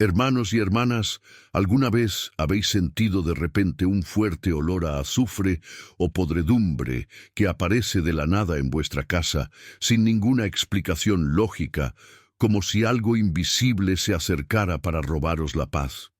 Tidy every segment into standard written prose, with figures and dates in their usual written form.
Hermanos y hermanas, ¿alguna vez habéis sentido de repente un fuerte olor a azufre o podredumbre que aparece de la nada en vuestra casa, sin ninguna explicación lógica, como si algo invisible se acercara para robaros la paz?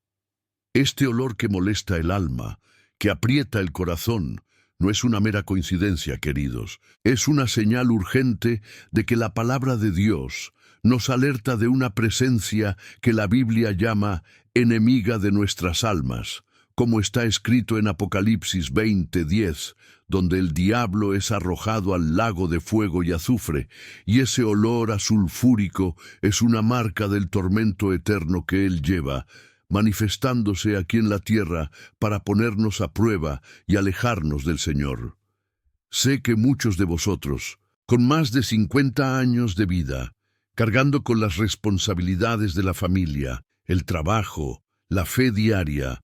Este olor que molesta el alma, que aprieta el corazón, no es una mera coincidencia, queridos. Es una señal urgente de que la palabra de Dios nos alerta de una presencia que la Biblia llama enemiga de nuestras almas, como está escrito en Apocalipsis 20:10, donde el diablo es arrojado al lago de fuego y azufre, y ese olor a sulfúrico es una marca del tormento eterno que él lleva, manifestándose aquí en la tierra para ponernos a prueba y alejarnos del Señor. Sé que muchos de vosotros, con más de 50 años de vida, cargando con las responsabilidades de la familia, el trabajo, la fe diaria,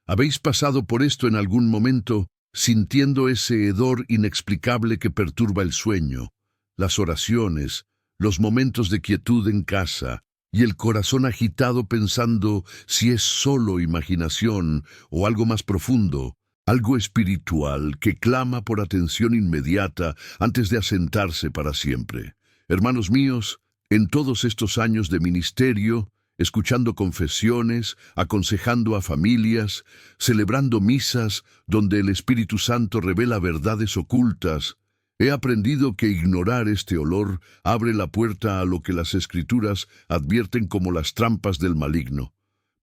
habéis pasado por esto en algún momento, sintiendo ese hedor inexplicable que perturba el sueño, las oraciones, los momentos de quietud en casa, y el corazón agitado pensando si es solo imaginación o algo más profundo, algo espiritual que clama por atención inmediata antes de asentarse para siempre. Hermanos míos, en todos estos años de ministerio, escuchando confesiones, aconsejando a familias, celebrando misas donde el Espíritu Santo revela verdades ocultas, he aprendido que ignorar este olor abre la puerta a lo que las Escrituras advierten como las trampas del maligno.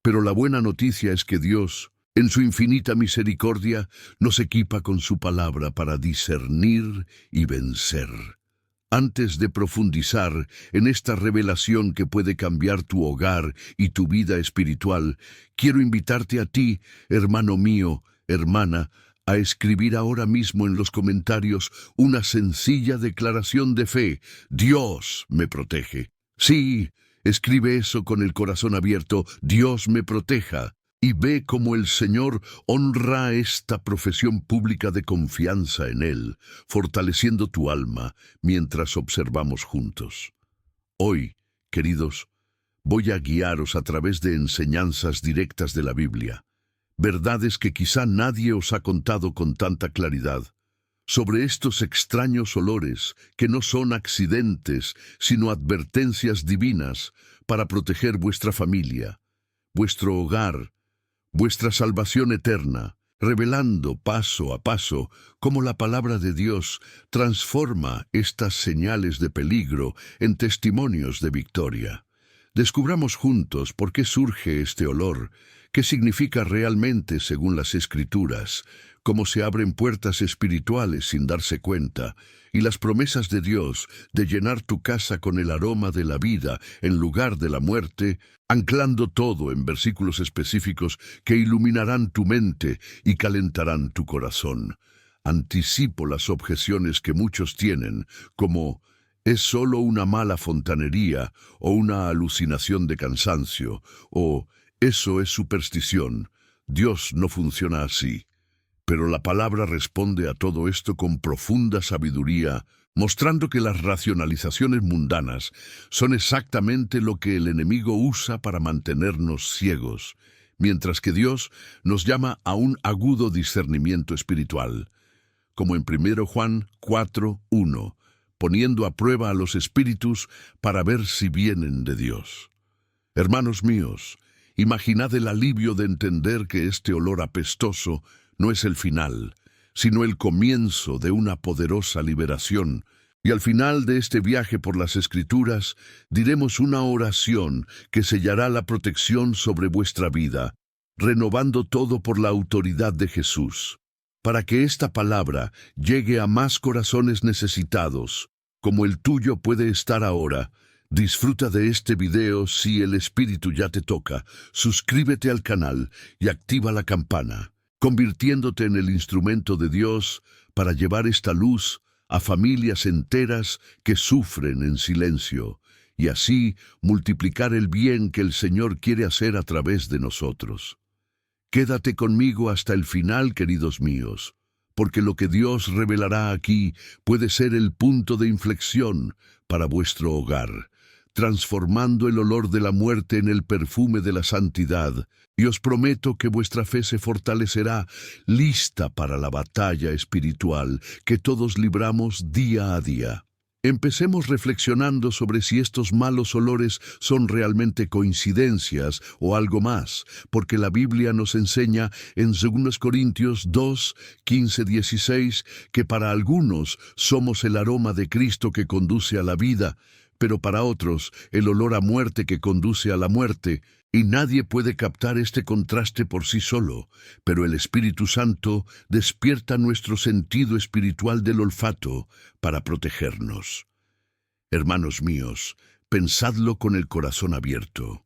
Pero la buena noticia es que Dios, en su infinita misericordia, nos equipa con su palabra para discernir y vencer. Antes de profundizar en esta revelación que puede cambiar tu hogar y tu vida espiritual, quiero invitarte a ti, hermano mío, hermana, a escribir ahora mismo en los comentarios una sencilla declaración de fe. Dios me protege. Sí, escribe eso con el corazón abierto. Dios me proteja. Y ve cómo el Señor honra esta profesión pública de confianza en Él, fortaleciendo tu alma mientras observamos juntos. Hoy, queridos, voy a guiaros a través de enseñanzas directas de la Biblia, verdades que quizá nadie os ha contado con tanta claridad, sobre estos extraños olores que no son accidentes, sino advertencias divinas para proteger vuestra familia, vuestro hogar, vuestra salvación eterna, revelando paso a paso cómo la palabra de Dios transforma estas señales de peligro en testimonios de victoria. Descubramos juntos por qué surge este olor, qué significa realmente según las Escrituras, cómo se abren puertas espirituales sin darse cuenta, y las promesas de Dios de llenar tu casa con el aroma de la vida en lugar de la muerte, anclando todo en versículos específicos que iluminarán tu mente y calentarán tu corazón. Anticipo las objeciones que muchos tienen, como «es solo una mala fontanería» o una alucinación de cansancio, o «eso es superstición». Dios no funciona así. Pero la palabra responde a todo esto con profunda sabiduría, mostrando que las racionalizaciones mundanas son exactamente lo que el enemigo usa para mantenernos ciegos, mientras que Dios nos llama a un agudo discernimiento espiritual, como en 1 Juan 4:1, poniendo a prueba a los espíritus para ver si vienen de Dios. Hermanos míos, imaginad el alivio de entender que este olor apestoso no es el final, sino el comienzo de una poderosa liberación. Y al final de este viaje por las Escrituras, diremos una oración que sellará la protección sobre vuestra vida, renovando todo por la autoridad de Jesús, para que esta palabra llegue a más corazones necesitados, como el tuyo puede estar ahora. Disfruta de este video si el Espíritu ya te toca, suscríbete al canal y activa la campana, convirtiéndote en el instrumento de Dios para llevar esta luz a familias enteras que sufren en silencio, y así multiplicar el bien que el Señor quiere hacer a través de nosotros. Quédate conmigo hasta el final, queridos míos, porque lo que Dios revelará aquí puede ser el punto de inflexión para vuestro hogar, transformando el olor de la muerte en el perfume de la santidad, y os prometo que vuestra fe se fortalecerá, lista para la batalla espiritual que todos libramos día a día. Empecemos reflexionando sobre si estos malos olores son realmente coincidencias o algo más, porque la Biblia nos enseña en 2 Corintios 2, 15-16 que para algunos somos el aroma de Cristo que conduce a la vida, pero para otros el olor a muerte que conduce a la muerte. Y nadie puede captar este contraste por sí solo, pero el Espíritu Santo despierta nuestro sentido espiritual del olfato para protegernos. Hermanos míos, pensadlo con el corazón abierto.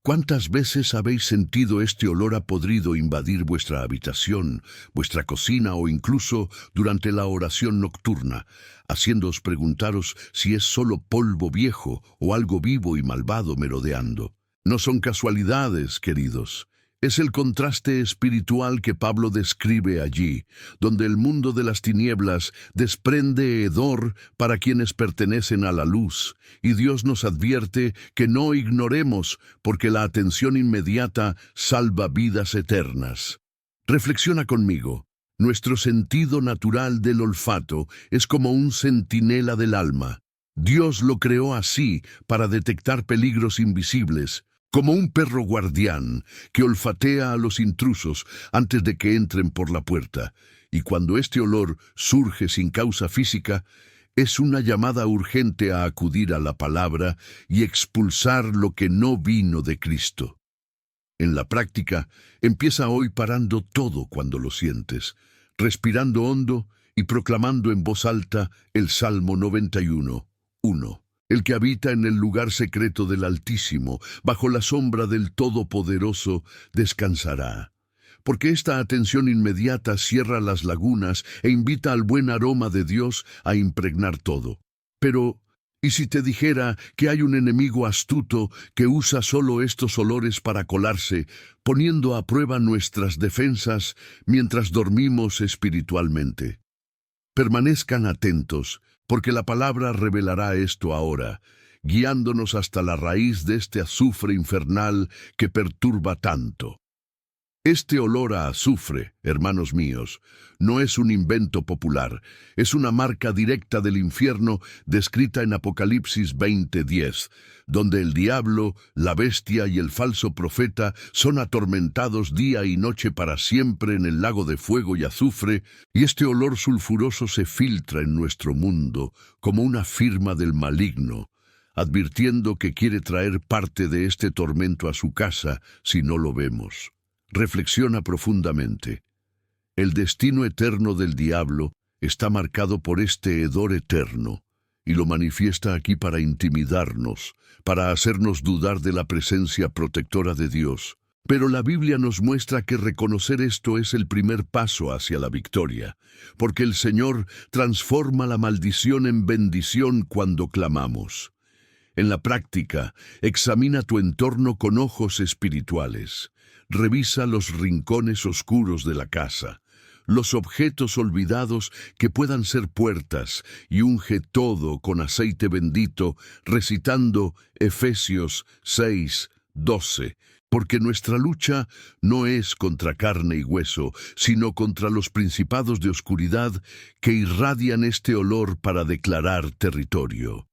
¿Cuántas veces habéis sentido este olor a podrido invadir vuestra habitación, vuestra cocina o incluso durante la oración nocturna, haciéndoos preguntaros si es solo polvo viejo o algo vivo y malvado merodeando? No son casualidades, queridos. Es el contraste espiritual que Pablo describe allí, donde el mundo de las tinieblas desprende hedor para quienes pertenecen a la luz, y Dios nos advierte que no ignoremos, porque la atención inmediata salva vidas eternas. Reflexiona conmigo. Nuestro sentido natural del olfato es como un centinela del alma. Dios lo creó así para detectar peligros invisibles, como un perro guardián que olfatea a los intrusos antes de que entren por la puerta. Y cuando este olor surge sin causa física, es una llamada urgente a acudir a la palabra y expulsar lo que no vino de Cristo. En la práctica, empieza hoy parando todo cuando lo sientes, respirando hondo y proclamando en voz alta el Salmo 91, 1. El que habita en el lugar secreto del Altísimo, bajo la sombra del Todopoderoso, descansará. Porque esta atención inmediata cierra las lagunas e invita al buen aroma de Dios a impregnar todo. Pero, ¿y si te dijera que hay un enemigo astuto que usa solo estos olores para colarse, poniendo a prueba nuestras defensas mientras dormimos espiritualmente? Permanezcan atentos, porque la palabra revelará esto ahora, guiándonos hasta la raíz de este azufre infernal que perturba tanto. Este olor a azufre, hermanos míos, no es un invento popular, es una marca directa del infierno descrita en Apocalipsis 20:10, donde el diablo, la bestia y el falso profeta son atormentados día y noche para siempre en el lago de fuego y azufre, y este olor sulfuroso se filtra en nuestro mundo como una firma del maligno, advirtiendo que quiere traer parte de este tormento a su casa si no lo vemos. Reflexiona profundamente. El destino eterno del diablo está marcado por este hedor eterno, y lo manifiesta aquí para intimidarnos, para hacernos dudar de la presencia protectora de Dios. Pero la Biblia nos muestra que reconocer esto es el primer paso hacia la victoria, porque el Señor transforma la maldición en bendición cuando clamamos. En la práctica, examina tu entorno con ojos espirituales. Revisa los rincones oscuros de la casa, los objetos olvidados que puedan ser puertas, y unge todo con aceite bendito, recitando Efesios 6:12, porque nuestra lucha no es contra carne y hueso, sino contra los principados de oscuridad que irradian este olor para declarar territorio.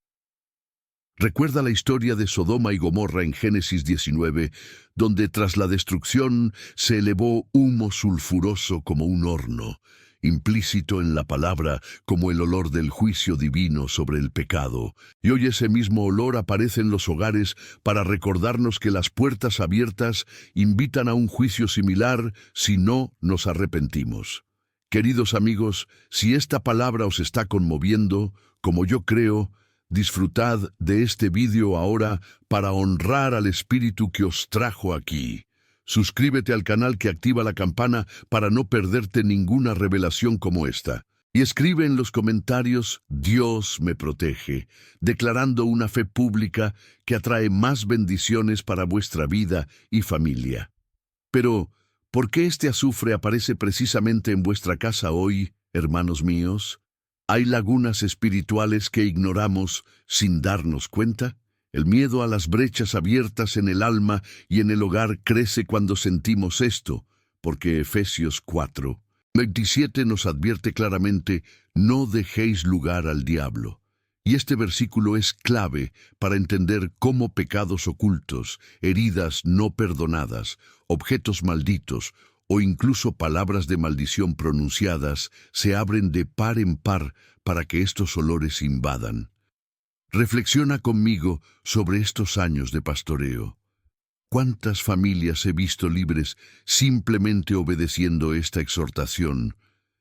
Recuerda la historia de Sodoma y Gomorra en Génesis 19, donde tras la destrucción se elevó humo sulfuroso como un horno, implícito en la palabra como el olor del juicio divino sobre el pecado. Y hoy ese mismo olor aparece en los hogares para recordarnos que las puertas abiertas invitan a un juicio similar si no nos arrepentimos. Queridos amigos, si esta palabra os está conmoviendo, como yo creo, disfrutad de este vídeo ahora para honrar al Espíritu que os trajo aquí. Suscríbete al canal que activa la campana para no perderte ninguna revelación como esta. Y escribe en los comentarios, Dios me protege, declarando una fe pública que atrae más bendiciones para vuestra vida y familia. Pero, ¿por qué este azufre aparece precisamente en vuestra casa hoy, hermanos míos? ¿Hay lagunas espirituales que ignoramos sin darnos cuenta? El miedo a las brechas abiertas en el alma y en el hogar crece cuando sentimos esto, porque Efesios 4:27 nos advierte claramente: no dejéis lugar al diablo. Y este versículo es clave para entender cómo pecados ocultos, heridas no perdonadas, objetos malditos o incluso palabras de maldición pronunciadas se abren de par en par para que estos olores invadan. Reflexiona conmigo sobre estos años de pastoreo. ¿Cuántas familias he visto libres simplemente obedeciendo esta exhortación,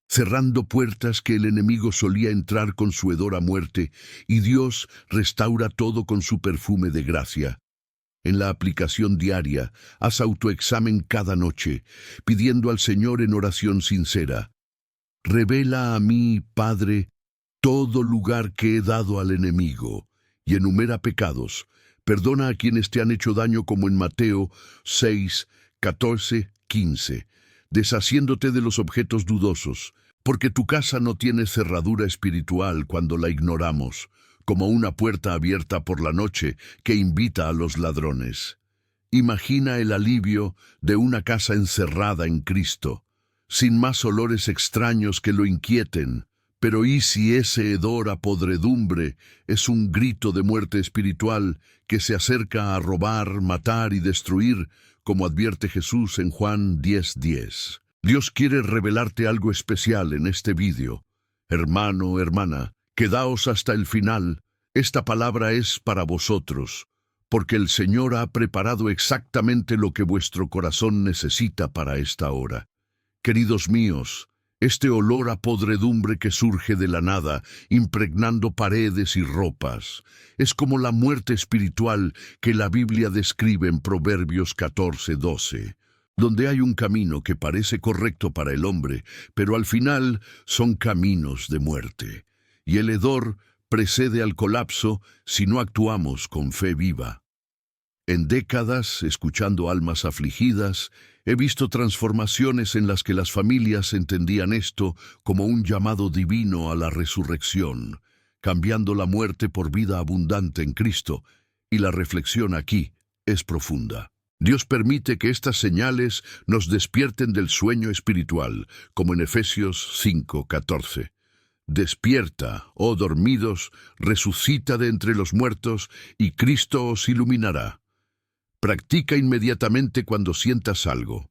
cerrando puertas que el enemigo solía entrar con su hedor a muerte, y Dios restaura todo con su perfume de gracia? En la aplicación diaria, haz autoexamen cada noche, pidiendo al Señor en oración sincera: revela a mí, Padre, todo lugar que he dado al enemigo, y enumera pecados. Perdona a quienes te han hecho daño, como en Mateo 6:14-15, deshaciéndote de los objetos dudosos, porque tu casa no tiene cerradura espiritual cuando la ignoramos, como una puerta abierta por la noche que invita a los ladrones. Imagina el alivio de una casa encerrada en Cristo, sin más olores extraños que lo inquieten. Pero ¿y si ese hedor a podredumbre es un grito de muerte espiritual que se acerca a robar, matar y destruir, como advierte Jesús en Juan 10:10? Dios quiere revelarte algo especial en este vídeo. Hermano, hermana, quedaos hasta el final. Esta palabra es para vosotros, porque el Señor ha preparado exactamente lo que vuestro corazón necesita para esta hora. Queridos míos, este olor a podredumbre que surge de la nada, impregnando paredes y ropas, es como la muerte espiritual que la Biblia describe en Proverbios 14:12, donde hay un camino que parece correcto para el hombre, pero al final son caminos de muerte. Y el hedor precede al colapso si no actuamos con fe viva. En décadas, escuchando almas afligidas, he visto transformaciones en las que las familias entendían esto como un llamado divino a la resurrección, cambiando la muerte por vida abundante en Cristo, y la reflexión aquí es profunda. Dios permite que estas señales nos despierten del sueño espiritual, como en Efesios 5:14. Despierta, oh dormidos, resucita de entre los muertos, y Cristo os iluminará. Practica inmediatamente cuando sientas algo.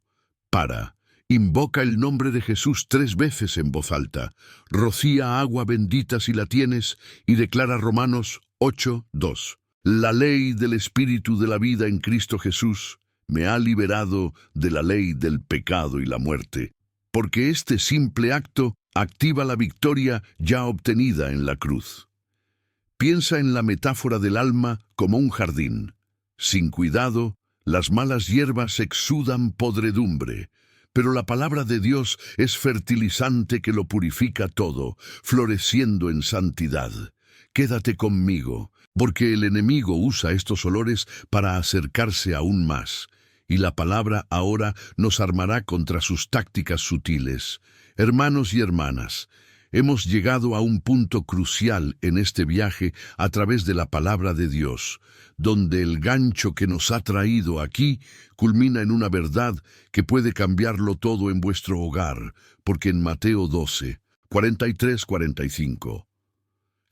Invoca el nombre de Jesús 3 veces en voz alta. Rocía agua bendita si la tienes, y declara Romanos 8:2. La ley del Espíritu de la vida en Cristo Jesús me ha liberado de la ley del pecado y la muerte, porque este simple acto activa la victoria ya obtenida en la cruz. Piensa en la metáfora del alma como un jardín. Sin cuidado, las malas hierbas exudan podredumbre, pero la palabra de Dios es fertilizante que lo purifica todo, floreciendo en santidad. Quédate conmigo, porque el enemigo usa estos olores para acercarse aún más, y la palabra ahora nos armará contra sus tácticas sutiles. Hermanos y hermanas, hemos llegado a un punto crucial en este viaje a través de la palabra de Dios, donde el gancho que nos ha traído aquí culmina en una verdad que puede cambiarlo todo en vuestro hogar, porque en Mateo 12:43-45,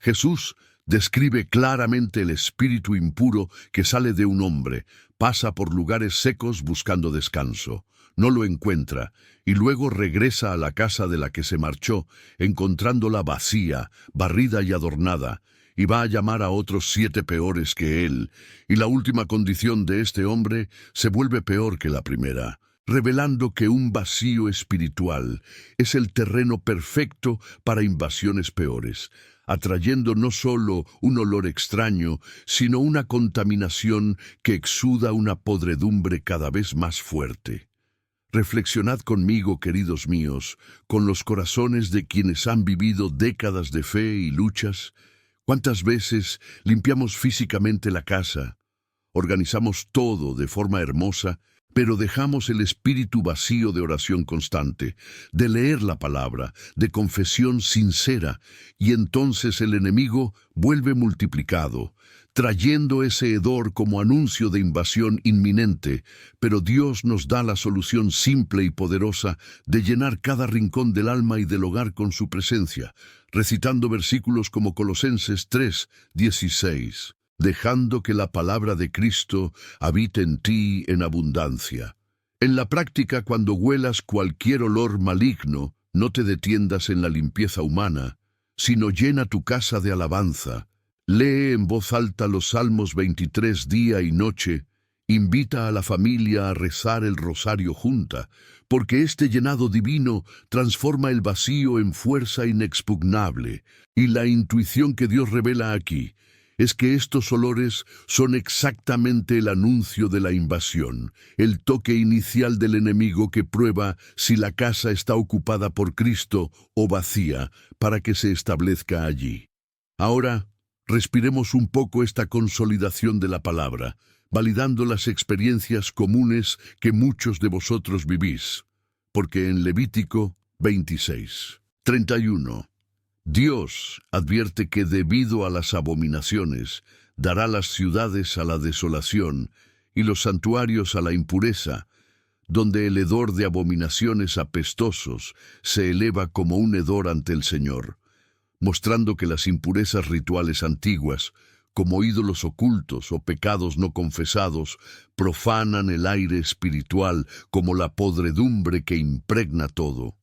Jesús describe claramente el espíritu impuro que sale de un hombre, pasa por lugares secos buscando descanso, no lo encuentra, y luego regresa a la casa de la que se marchó, encontrándola vacía, barrida y adornada, y va a llamar a otros 7 peores que él, y la última condición de este hombre se vuelve peor que la primera, revelando que un vacío espiritual es el terreno perfecto para invasiones peores, atrayendo no solo un olor extraño, sino una contaminación que exuda una podredumbre cada vez más fuerte. Reflexionad conmigo, queridos míos, con los corazones de quienes han vivido décadas de fe y luchas. ¿Cuántas veces limpiamos físicamente la casa, organizamos todo de forma hermosa, pero dejamos el espíritu vacío de oración constante, de leer la palabra, de confesión sincera, y entonces el enemigo vuelve multiplicado, trayendo ese hedor como anuncio de invasión inminente, pero Dios nos da la solución simple y poderosa de llenar cada rincón del alma y del hogar con su presencia, recitando versículos como Colosenses 3:16, dejando que la palabra de Cristo habite en ti en abundancia. En la práctica, cuando huelas cualquier olor maligno, no te detengas en la limpieza humana, sino llena tu casa de alabanza. Lee en voz alta los Salmos 23 día y noche, invita a la familia a rezar el rosario junta, porque este llenado divino transforma el vacío en fuerza inexpugnable, y la intuición que Dios revela aquí es que estos olores son exactamente el anuncio de la invasión, el toque inicial del enemigo que prueba si la casa está ocupada por Cristo o vacía para que se establezca allí. Ahora, respiremos un poco esta consolidación de la palabra, validando las experiencias comunes que muchos de vosotros vivís, porque en Levítico 26:31, Dios advierte que debido a las abominaciones, dará las ciudades a la desolación y los santuarios a la impureza, donde el hedor de abominaciones apestosos se eleva como un hedor ante el Señor, mostrando que las impurezas rituales antiguas, como ídolos ocultos o pecados no confesados, profanan el aire espiritual como la podredumbre que impregna todo.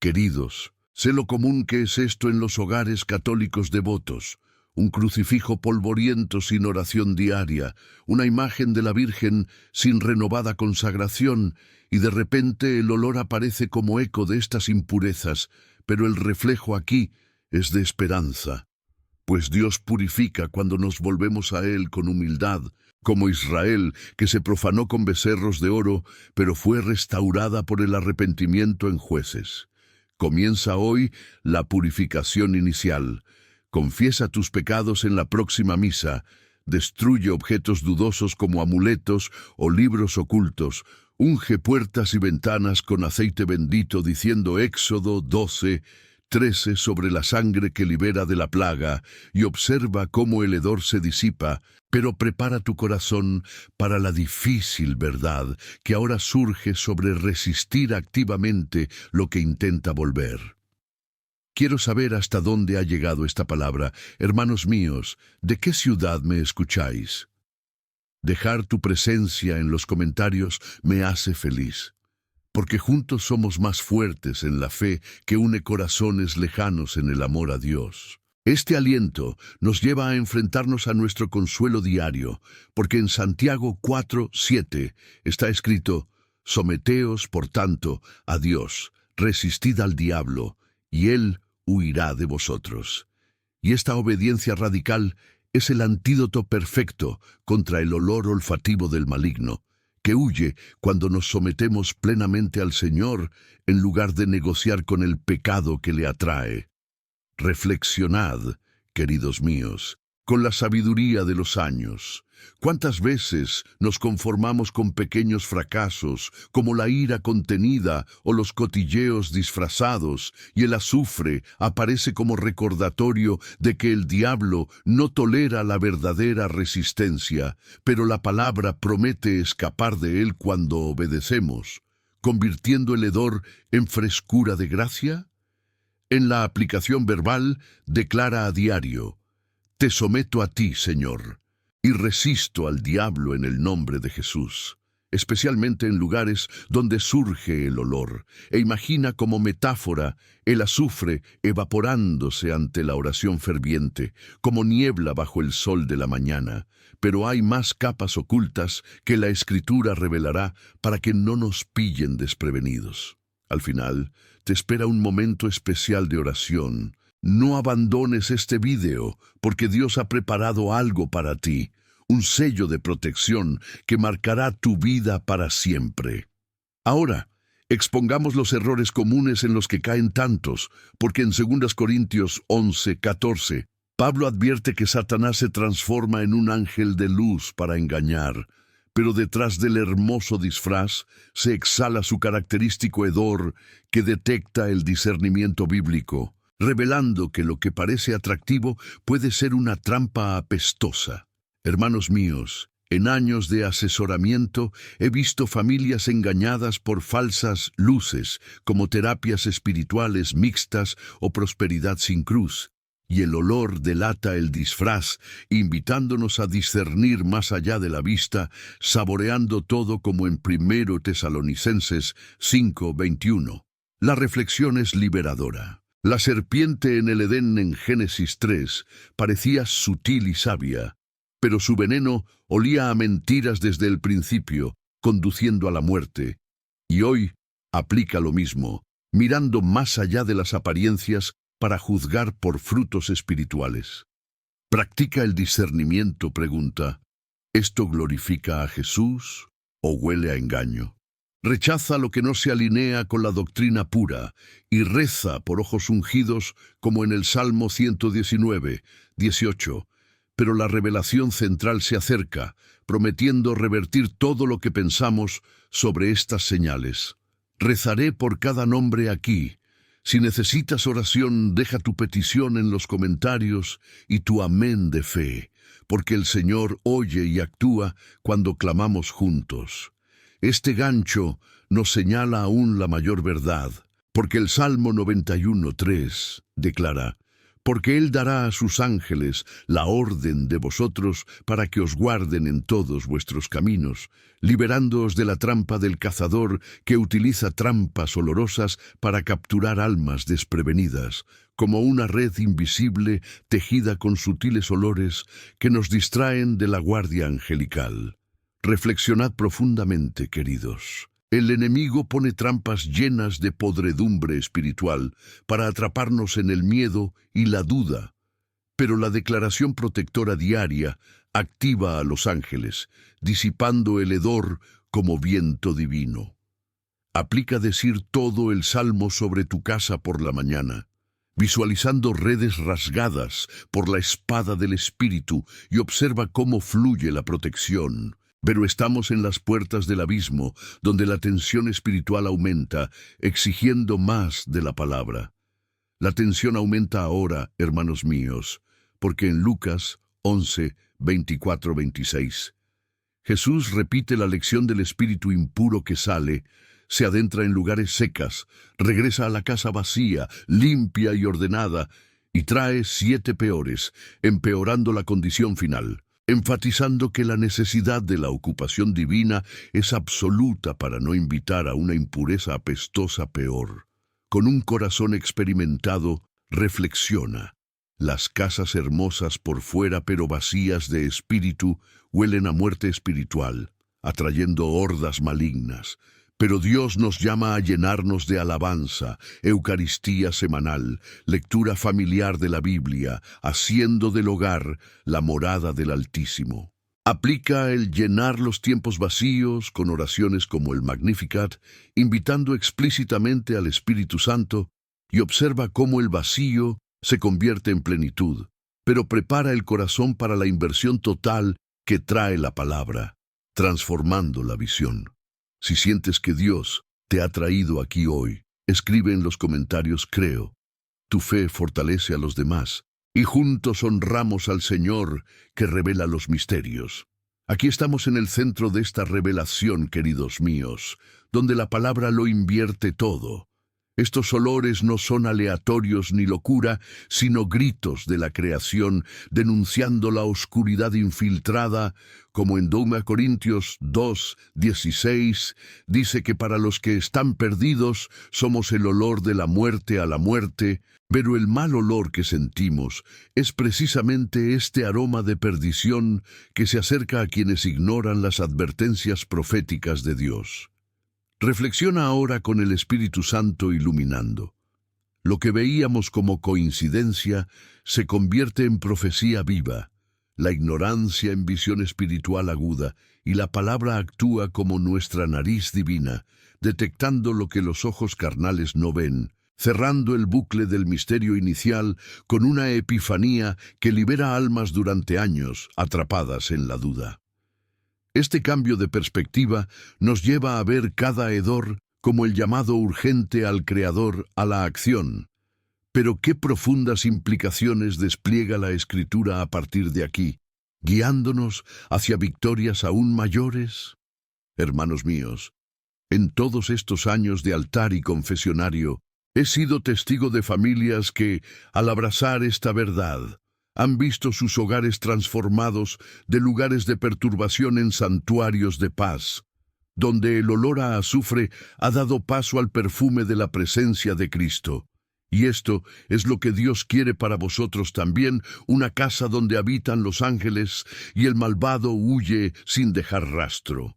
Queridos, sé lo común que es esto en los hogares católicos devotos: un crucifijo polvoriento sin oración diaria, una imagen de la Virgen sin renovada consagración, y de repente el olor aparece como eco de estas impurezas, pero el reflejo aquí es de esperanza, pues Dios purifica cuando nos volvemos a Él con humildad, como Israel, que se profanó con becerros de oro, pero fue restaurada por el arrepentimiento en Jueces. Comienza hoy la purificación inicial. Confiesa tus pecados en la próxima misa. Destruye objetos dudosos como amuletos o libros ocultos. Unge puertas y ventanas con aceite bendito, diciendo Éxodo 12:13 sobre la sangre que libera de la plaga, y observa cómo el hedor se disipa, pero prepara tu corazón para la difícil verdad que ahora surge sobre resistir activamente lo que intenta volver. Quiero saber hasta dónde ha llegado esta palabra. Hermanos míos, ¿de qué ciudad me escucháis? Dejar tu presencia en los comentarios me hace feliz, porque juntos somos más fuertes en la fe que une corazones lejanos en el amor a Dios. Este aliento nos lleva a enfrentarnos a nuestro consuelo diario, porque en Santiago 4:7 está escrito: Someteos, por tanto, a Dios, resistid al diablo, y él huirá de vosotros. Y esta obediencia radical es el antídoto perfecto contra el olor olfativo del maligno, que huye cuando nos sometemos plenamente al Señor en lugar de negociar con el pecado que le atrae. Reflexionad, queridos míos, con la sabiduría de los años. ¿Cuántas veces nos conformamos con pequeños fracasos, como la ira contenida o los cotilleos disfrazados, y el azufre aparece como recordatorio de que el diablo no tolera la verdadera resistencia, pero la palabra promete escapar de él cuando obedecemos, convirtiendo el hedor en frescura de gracia? En la aplicación verbal, declara a diario: Te someto a ti, Señor, y resisto al diablo en el nombre de Jesús, especialmente en lugares donde surge el olor, e imagina como metáfora el azufre evaporándose ante la oración ferviente, como niebla bajo el sol de la mañana. Pero hay más capas ocultas que la Escritura revelará para que no nos pillen desprevenidos. Al final, te espera un momento especial de oración. No abandones este video, porque Dios ha preparado algo para ti, un sello de protección que marcará tu vida para siempre. Ahora, expongamos los errores comunes en los que caen tantos, porque en 2 Corintios 11:14, Pablo advierte que Satanás se transforma en un ángel de luz para engañar, pero detrás del hermoso disfraz se exhala su característico hedor que detecta el discernimiento bíblico, revelando que lo que parece atractivo puede ser una trampa apestosa. Hermanos míos, en años de asesoramiento he visto familias engañadas por falsas luces, como terapias espirituales mixtas o prosperidad sin cruz, y el olor delata el disfraz, invitándonos a discernir más allá de la vista, saboreando todo como en 1 Tesalonicenses 5:21. La reflexión es liberadora. La serpiente en el Edén en Génesis 3 parecía sutil y sabia, pero su veneno olía a mentiras desde el principio, conduciendo a la muerte. Y hoy aplica lo mismo, mirando más allá de las apariencias para juzgar por frutos espirituales. ¿Practica el discernimiento? Pregunta. ¿Esto glorifica a Jesús o huele a engaño? Rechaza lo que no se alinea con la doctrina pura y reza por ojos ungidos como en el Salmo 119:18. Pero la revelación central se acerca, prometiendo revertir todo lo que pensamos sobre estas señales. Rezaré por cada nombre aquí. Si necesitas oración, deja tu petición en los comentarios y tu amén de fe, porque el Señor oye y actúa cuando clamamos juntos. Este gancho nos señala aún la mayor verdad, porque el Salmo 91:3 declara: porque Él dará a sus ángeles la orden de vosotros para que os guarden en todos vuestros caminos, liberándoos de la trampa del cazador que utiliza trampas olorosas para capturar almas desprevenidas, como una red invisible tejida con sutiles olores que nos distraen de la guardia angelical. Reflexionad profundamente, queridos. El enemigo pone trampas llenas de podredumbre espiritual para atraparnos en el miedo y la duda, pero la declaración protectora diaria activa a los ángeles, disipando el hedor como viento divino. Aplica decir todo el salmo sobre tu casa por la mañana, visualizando redes rasgadas por la espada del Espíritu, y observa cómo fluye la protección. Pero estamos en las puertas del abismo, donde la tensión espiritual aumenta, exigiendo más de la palabra. La tensión aumenta ahora, hermanos míos, porque en Lucas 11:24-26, Jesús repite la lección del espíritu impuro que sale, se adentra en lugares secas, regresa a la casa vacía, limpia y ordenada, y trae 7 peores, empeorando la condición final, enfatizando que la necesidad de la ocupación divina es absoluta para no invitar a una impureza apestosa peor. Con un corazón experimentado, reflexiona. Las casas hermosas por fuera pero vacías de espíritu huelen a muerte espiritual, atrayendo hordas malignas. Pero Dios nos llama a llenarnos de alabanza, Eucaristía semanal, lectura familiar de la Biblia, haciendo del hogar la morada del Altísimo. Aplica el llenar los tiempos vacíos con oraciones como el Magnificat, invitando explícitamente al Espíritu Santo, y observa cómo el vacío se convierte en plenitud, pero prepara el corazón para la inversión total que trae la palabra, transformando la visión. Si sientes que Dios te ha traído aquí hoy, escribe en los comentarios creo. Tu fe fortalece a los demás y juntos honramos al Señor que revela los misterios. Aquí estamos en el centro de esta revelación, queridos míos, donde la palabra lo invierte todo. Estos olores no son aleatorios ni locura, sino gritos de la creación denunciando la oscuridad infiltrada, como en 2 Corintios 2:16 dice que para los que están perdidos somos el olor de la muerte a la muerte, pero el mal olor que sentimos es precisamente este aroma de perdición que se acerca a quienes ignoran las advertencias proféticas de Dios. Reflexiona ahora con el Espíritu Santo iluminando. Lo que veíamos como coincidencia se convierte en profecía viva, la ignorancia en visión espiritual aguda, y la palabra actúa como nuestra nariz divina, detectando lo que los ojos carnales no ven, cerrando el bucle del misterio inicial con una epifanía que libera almas durante años atrapadas en la duda. Este cambio de perspectiva nos lleva a ver cada hedor como el llamado urgente al Creador a la acción. Pero qué profundas implicaciones despliega la Escritura a partir de aquí. guiándonos hacia victorias aún mayores. Hermanos míos, en todos estos años de altar y confesionario, he sido testigo de familias que, al abrazar esta verdad, han visto sus hogares transformados de lugares de perturbación en santuarios de paz, donde el olor a azufre ha dado paso al perfume de la presencia de Cristo. Y esto es lo que Dios quiere para vosotros también, una casa donde habitan los ángeles y el malvado huye sin dejar rastro.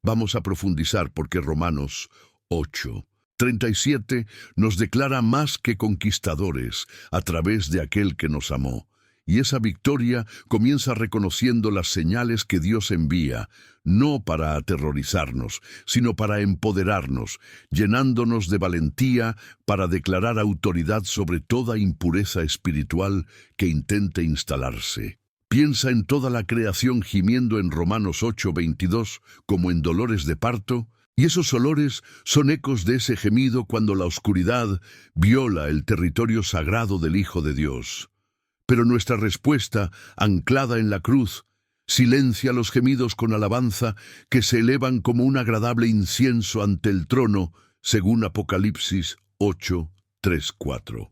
Vamos a profundizar porque Romanos 8:37 nos declara más que conquistadores a través de aquel que nos amó. Y esa victoria comienza reconociendo las señales que Dios envía, no para aterrorizarnos, sino para empoderarnos, llenándonos de valentía para declarar autoridad sobre toda impureza espiritual que intente instalarse. Piensa en toda la creación gimiendo en Romanos 8:22 como en dolores de parto, y esos olores son ecos de ese gemido cuando la oscuridad viola el territorio sagrado del Hijo de Dios. Pero nuestra respuesta, anclada en la cruz, silencia los gemidos con alabanza que se elevan como un agradable incienso ante el trono, según Apocalipsis 8:3-4.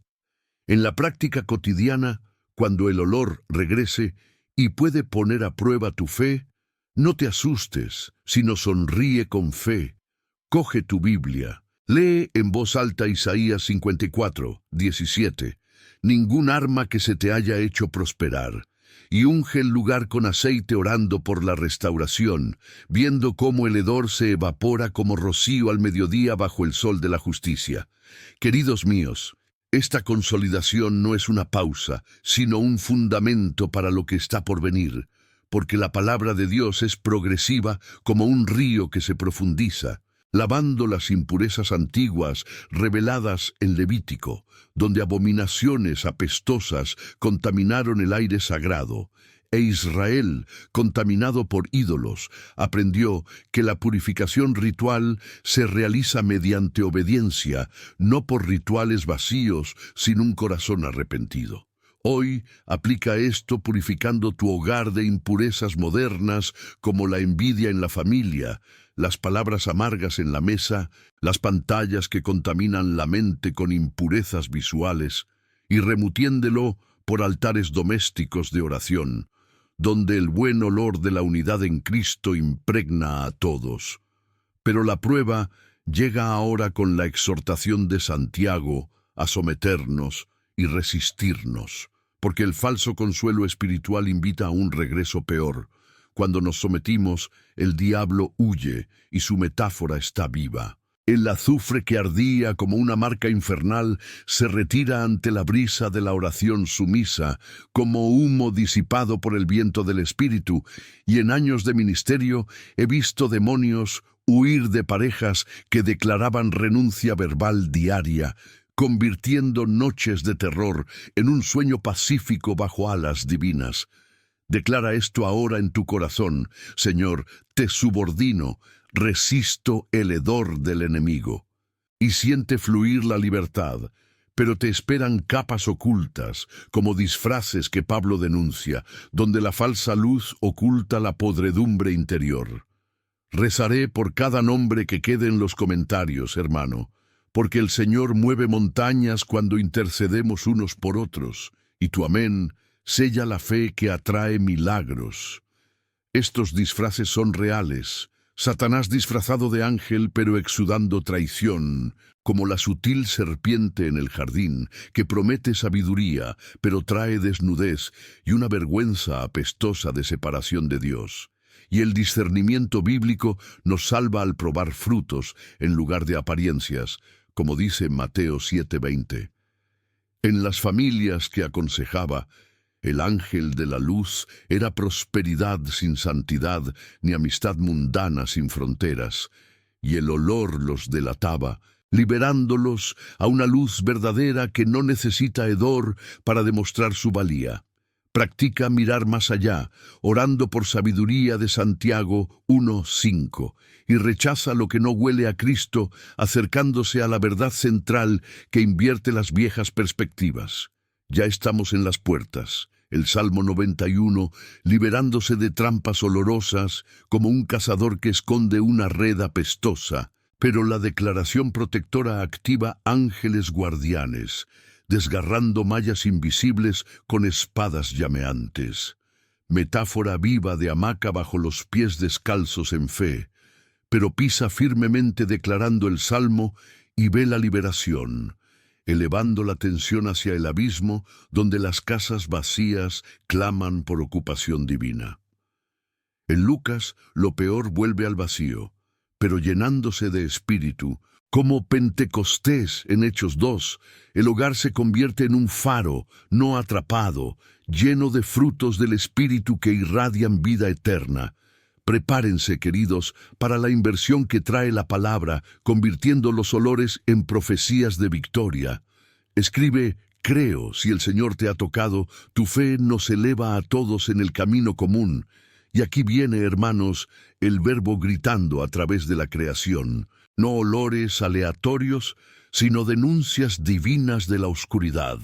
En la práctica cotidiana, cuando el olor regrese y puede poner a prueba tu fe, no te asustes, sino sonríe con fe. Coge tu Biblia, lee en voz alta Isaías 54:17. Ningún arma que se te haya hecho prosperar, y unge el lugar con aceite orando por la restauración, viendo cómo el hedor se evapora como rocío al mediodía bajo el sol de la justicia. Queridos míos, esta consolidación no es una pausa, sino un fundamento para lo que está por venir, porque la palabra de Dios es progresiva como un río que se profundiza, lavando las impurezas antiguas reveladas en Levítico, donde abominaciones apestosas contaminaron el aire sagrado, e Israel, contaminado por ídolos, aprendió que la purificación ritual se realiza mediante obediencia, no por rituales vacíos, sin un corazón arrepentido. Hoy aplica esto purificando tu hogar de impurezas modernas como la envidia en la familia, las palabras amargas en la mesa, las pantallas que contaminan la mente con impurezas visuales, y remutiéndolo por altares domésticos de oración, donde el buen olor de la unidad en Cristo impregna a todos. Pero la prueba llega ahora con la exhortación de Santiago a someternos y resistirnos, porque el falso consuelo espiritual invita a un regreso peor. Cuando nos sometimos, el diablo huye y su metáfora está viva. El azufre que ardía como una marca infernal se retira ante la brisa de la oración sumisa, como humo disipado por el viento del Espíritu, y en años de ministerio he visto demonios huir de parejas que declaraban renuncia verbal diaria, convirtiendo noches de terror en un sueño pacífico bajo alas divinas. Declara esto ahora en tu corazón: Señor, te subordino, resisto el hedor del enemigo. Y siente fluir la libertad, pero te esperan capas ocultas, como disfraces que Pablo denuncia, donde la falsa luz oculta la podredumbre interior. Rezaré por cada nombre que quede en los comentarios, hermano, porque el Señor mueve montañas cuando intercedemos unos por otros, y tu amén sella la fe que atrae milagros. Estos disfraces son reales. Satanás disfrazado de ángel pero exudando traición, como la sutil serpiente en el jardín, que promete sabiduría pero trae desnudez y una vergüenza apestosa de separación de Dios. Y el discernimiento bíblico nos salva al probar frutos en lugar de apariencias, como dice Mateo 7:20. En las familias que aconsejaba, el ángel de la luz era prosperidad sin santidad, ni amistad mundana sin fronteras, y el olor los delataba, liberándolos a una luz verdadera que no necesita hedor para demostrar su valía. Practica mirar más allá, orando por sabiduría de Santiago 1:5, y rechaza lo que no huele a Cristo, acercándose a la verdad central que invierte las viejas perspectivas. Ya estamos en las puertas. El Salmo 91, liberándose de trampas olorosas, como un cazador que esconde una red apestosa. Pero la declaración protectora activa ángeles guardianes, desgarrando mallas invisibles con espadas llameantes. Metáfora viva de hamaca bajo los pies descalzos en fe, pero pisa firmemente declarando el Salmo y ve la liberación, elevando la tensión hacia el abismo donde las casas vacías claman por ocupación divina. En Lucas, lo peor vuelve al vacío, pero llenándose de espíritu, como Pentecostés en Hechos 2, el hogar se convierte en un faro, no atrapado, lleno de frutos del Espíritu que irradian vida eterna. Prepárense, queridos, para la inversión que trae la palabra, convirtiendo los olores en profecías de victoria. Escribe: creo, si el Señor te ha tocado, tu fe nos eleva a todos en el camino común. Y aquí viene, hermanos, el verbo gritando a través de la creación. No olores aleatorios, sino denuncias divinas de la oscuridad.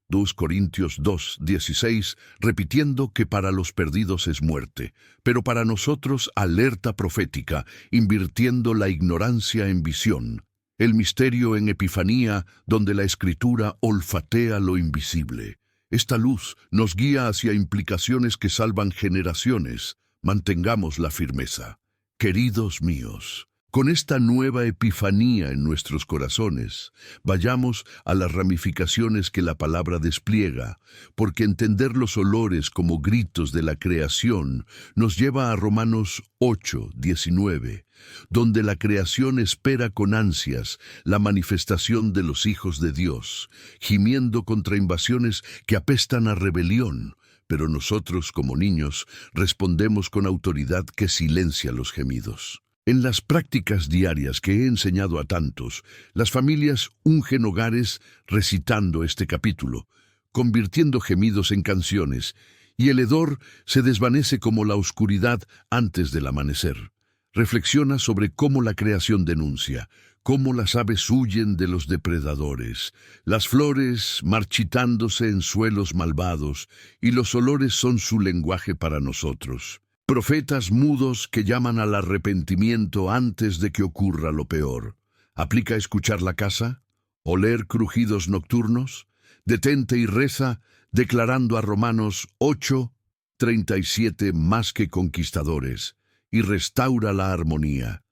2 Corintios 2:16, repitiendo que para los perdidos es muerte, pero para nosotros alerta profética, invirtiendo la ignorancia en visión. El misterio en Epifanía, donde la Escritura olfatea lo invisible. Esta luz nos guía hacia implicaciones que salvan generaciones. Mantengamos la firmeza. Queridos míos, con esta nueva epifanía en nuestros corazones, vayamos a las ramificaciones que la palabra despliega, porque entender los olores como gritos de la creación nos lleva a Romanos 8:19, donde la creación espera con ansias la manifestación de los hijos de Dios, gimiendo contra invasiones que apestan a rebelión. Pero nosotros, como niños, respondemos con autoridad que silencia los gemidos. En las prácticas diarias que he enseñado a tantos, las familias ungen hogares recitando este capítulo, convirtiendo gemidos en canciones, y el hedor se desvanece como la oscuridad antes del amanecer. Reflexiona sobre cómo la creación denuncia, cómo las aves huyen de los depredadores, las flores marchitándose en suelos malvados, y los olores son su lenguaje para nosotros. Profetas mudos que llaman al arrepentimiento antes de que ocurra lo peor. ¿Aplica escuchar la casa? ¿Oler crujidos nocturnos? Detente y reza, declarando a Romanos 8:37 más que conquistadores, y restaura la armonía.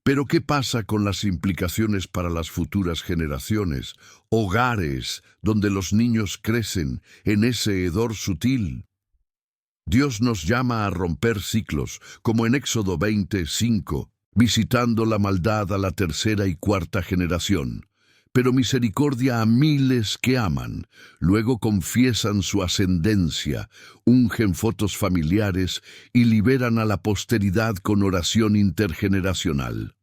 Pero ¿qué pasa con las implicaciones para las futuras generaciones? Hogares donde los niños crecen en ese hedor sutil. Dios nos llama a romper ciclos, como en Éxodo 20:5, visitando la maldad a la tercera y cuarta generación, pero misericordia a miles que aman. Luego confiesan su ascendencia, ungen fotos familiares y liberan a la posteridad con oración intergeneracional.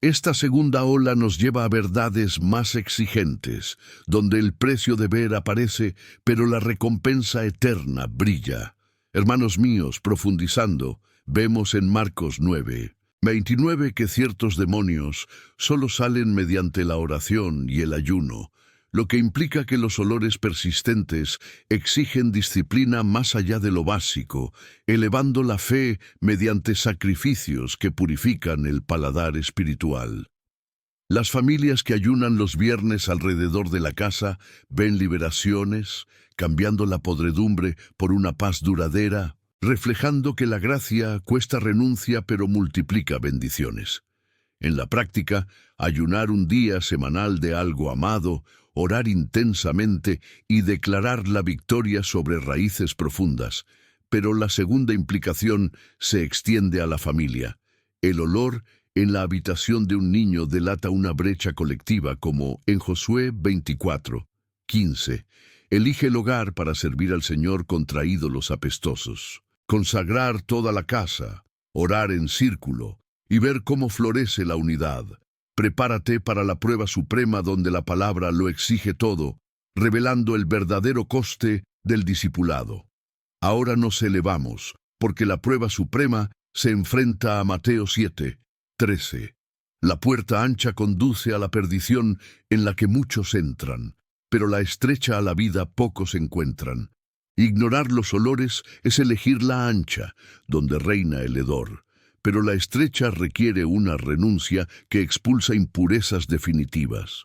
Esta segunda ola nos lleva a verdades más exigentes, donde el precio de ver aparece, pero la recompensa eterna brilla. Hermanos míos, profundizando, vemos en Marcos 9:29 que ciertos demonios solo salen mediante la oración y el ayuno, lo que implica que los olores persistentes exigen disciplina más allá de lo básico, elevando la fe mediante sacrificios que purifican el paladar espiritual. Las familias que ayunan los viernes alrededor de la casa ven liberaciones, cambiando la podredumbre por una paz duradera, reflejando que la gracia cuesta renuncia pero multiplica bendiciones. En la práctica, ayunar un día semanal de algo amado, orar intensamente y declarar la victoria sobre raíces profundas. Pero la segunda implicación se extiende a la familia. El olor en la habitación de un niño delata una brecha colectiva, como en Josué 24:15. Elige el hogar para servir al Señor contra ídolos apestosos. Consagrar toda la casa, orar en círculo y ver cómo florece la unidad. Prepárate para la prueba suprema donde la palabra lo exige todo, revelando el verdadero coste del discipulado. Ahora nos elevamos, porque la prueba suprema se enfrenta a Mateo 7:13. La puerta ancha conduce a la perdición en la que muchos entran, pero la estrecha a la vida pocos encuentran. Ignorar los olores es elegir la ancha, donde reina el hedor, pero la estrecha requiere una renuncia que expulsa impurezas definitivas.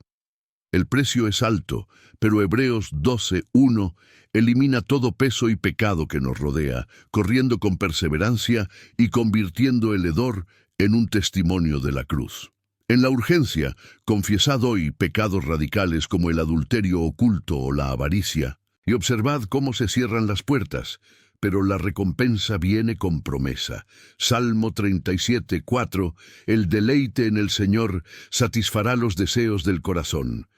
El precio es alto, pero Hebreos 12:1 elimina todo peso y pecado que nos rodea, corriendo con perseverancia y convirtiendo el hedor en un testimonio de la cruz. En la urgencia, confiesad hoy pecados radicales como el adulterio oculto o la avaricia, y observad cómo se cierran las puertas, pero la recompensa viene con promesa. Salmo 37:4, el deleite en el Señor satisfará los deseos del corazón.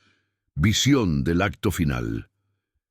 Visión del acto final.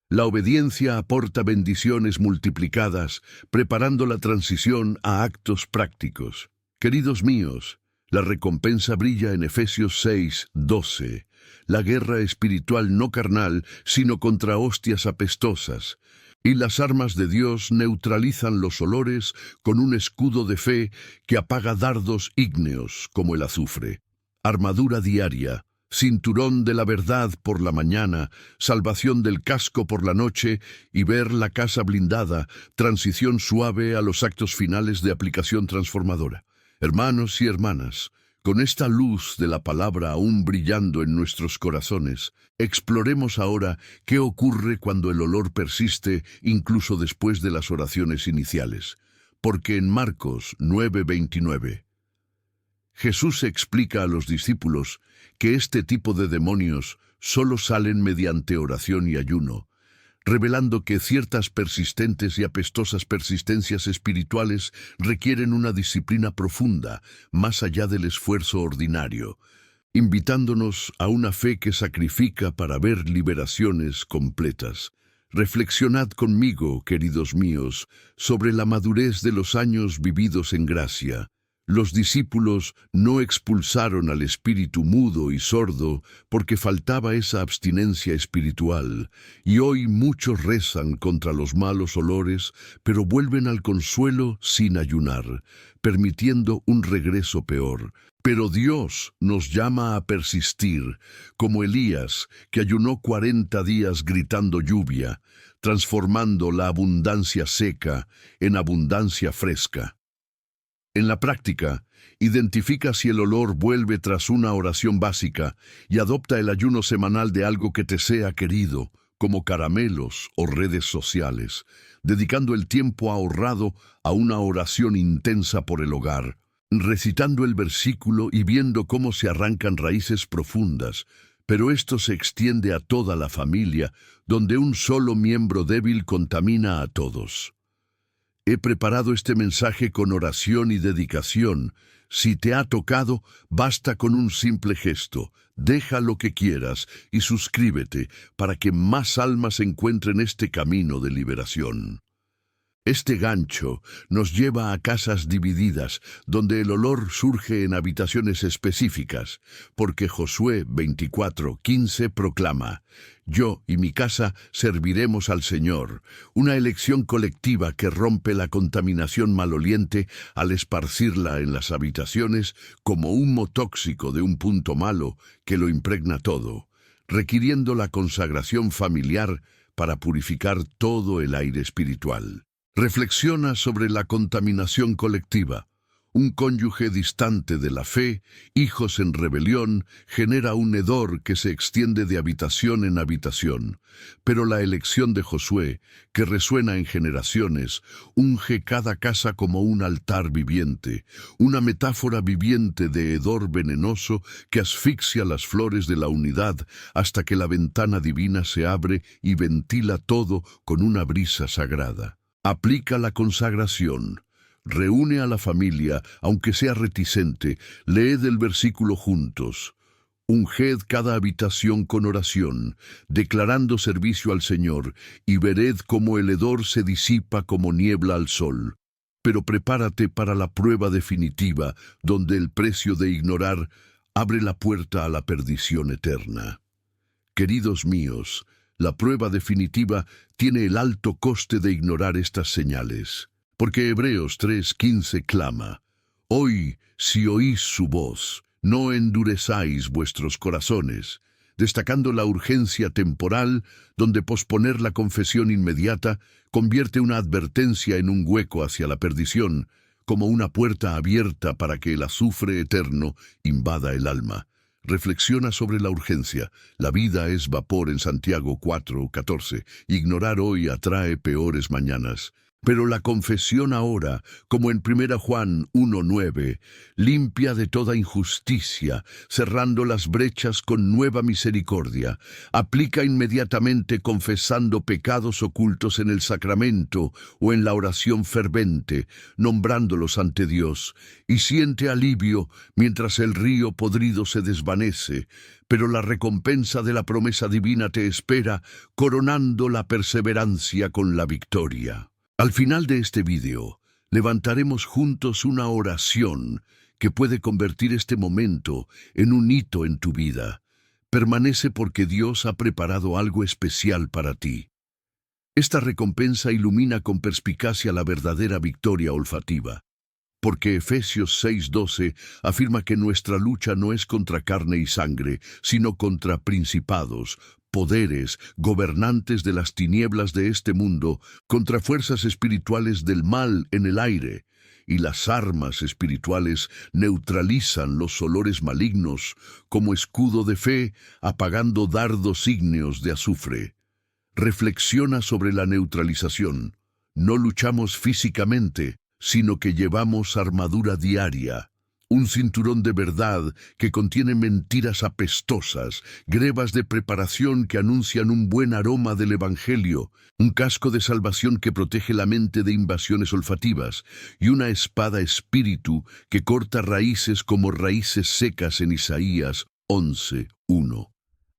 La obediencia aporta bendiciones multiplicadas, preparando la transición a actos prácticos. Queridos míos, la recompensa brilla en Efesios 6:12. La guerra espiritual no carnal, sino contra hostias apestosas. Y las armas de Dios neutralizan los olores con un escudo de fe que apaga dardos ígneos como el azufre. Armadura diaria, cinturón de la verdad por la mañana, salvación del casco por la noche y ver la casa blindada, transición suave a los actos finales de aplicación transformadora. Hermanos y hermanas, con esta luz de la palabra aún brillando en nuestros corazones, exploremos ahora qué ocurre cuando el olor persiste incluso después de las oraciones iniciales. Porque en Marcos 9:29, Jesús explica a los discípulos que este tipo de demonios solo salen mediante oración y ayuno, revelando que ciertas persistentes y apestosas persistencias espirituales requieren una disciplina profunda, más allá del esfuerzo ordinario, invitándonos a una fe que sacrifica para ver liberaciones completas. Reflexionad conmigo, queridos míos, sobre la madurez de los años vividos en gracia. Los discípulos no expulsaron al espíritu mudo y sordo porque faltaba esa abstinencia espiritual, y hoy muchos rezan contra los malos olores, pero vuelven al consuelo sin ayunar, permitiendo un regreso peor. Pero Dios nos llama a persistir, como Elías, que ayunó 40 días gritando lluvia, transformando la abundancia seca en abundancia fresca. En la práctica, identifica si el olor vuelve tras una oración básica y adopta el ayuno semanal de algo que te sea querido, como caramelos o redes sociales, dedicando el tiempo ahorrado a una oración intensa por el hogar, recitando el versículo y viendo cómo se arrancan raíces profundas, pero esto se extiende a toda la familia, donde un solo miembro débil contamina a todos. He preparado este mensaje con oración y dedicación. Si te ha tocado, basta con un simple gesto. Deja lo que quieras y suscríbete para que más almas encuentren este camino de liberación. Este gancho nos lleva a casas divididas, donde el olor surge en habitaciones específicas, porque Josué 24:15 proclama: «Yo y mi casa serviremos al Señor», una elección colectiva que rompe la contaminación maloliente al esparcirla en las habitaciones como humo tóxico de un punto malo que lo impregna todo, requiriendo la consagración familiar para purificar todo el aire espiritual. Reflexiona sobre la contaminación colectiva. Un cónyuge distante de la fe, hijos en rebelión, genera un hedor que se extiende de habitación en habitación. Pero la elección de Josué, que resuena en generaciones, unge cada casa como un altar viviente, una metáfora viviente de hedor venenoso que asfixia las flores de la unidad hasta que la ventana divina se abre y ventila todo con una brisa sagrada. Aplica la consagración. Reúne a la familia, aunque sea reticente, leed el versículo juntos. Unged cada habitación con oración, declarando servicio al Señor, y vered cómo el hedor se disipa como niebla al sol. Pero prepárate para la prueba definitiva, donde el precio de ignorar abre la puerta a la perdición eterna. Queridos míos, la prueba definitiva tiene el alto coste de ignorar estas señales, porque Hebreos 3:15 clama: «Hoy, si oís su voz, no endurezáis vuestros corazones. destacando la urgencia temporal, donde posponer la confesión inmediata convierte una advertencia en un hueco hacia la perdición, como una puerta abierta para que el azufre eterno invada el alma. Reflexiona sobre la urgencia. La vida es vapor en Santiago 4:14. Ignorar hoy atrae peores mañanas. Pero la confesión ahora, como en 1 Juan 1:9, limpia de toda injusticia, cerrando las brechas con nueva misericordia. Aplica inmediatamente confesando pecados ocultos en el sacramento o en la oración fervente, nombrándolos ante Dios, y siente alivio mientras el río podrido se desvanece. Pero la recompensa de la promesa divina te espera, coronando la perseverancia con la victoria. Al final de este video, levantaremos juntos una oración que puede convertir este momento en un hito en tu vida. Permanece porque Dios ha preparado algo especial para ti. Esta recompensa ilumina con perspicacia la verdadera victoria olfativa, porque Efesios 6:12 afirma que nuestra lucha no es contra carne y sangre, sino contra principados, poderes, gobernantes de las tinieblas de este mundo, contra fuerzas espirituales del mal en el aire. Y las armas espirituales neutralizan los olores malignos como escudo de fe, apagando dardos ígneos de azufre. Reflexiona sobre la neutralización. No luchamos físicamente, sino que llevamos armadura diaria. Un cinturón de verdad que contiene mentiras apestosas, grebas de preparación que anuncian un buen aroma del Evangelio, un casco de salvación que protege la mente de invasiones olfativas y una espada espíritu que corta raíces como raíces secas en Isaías 11:1.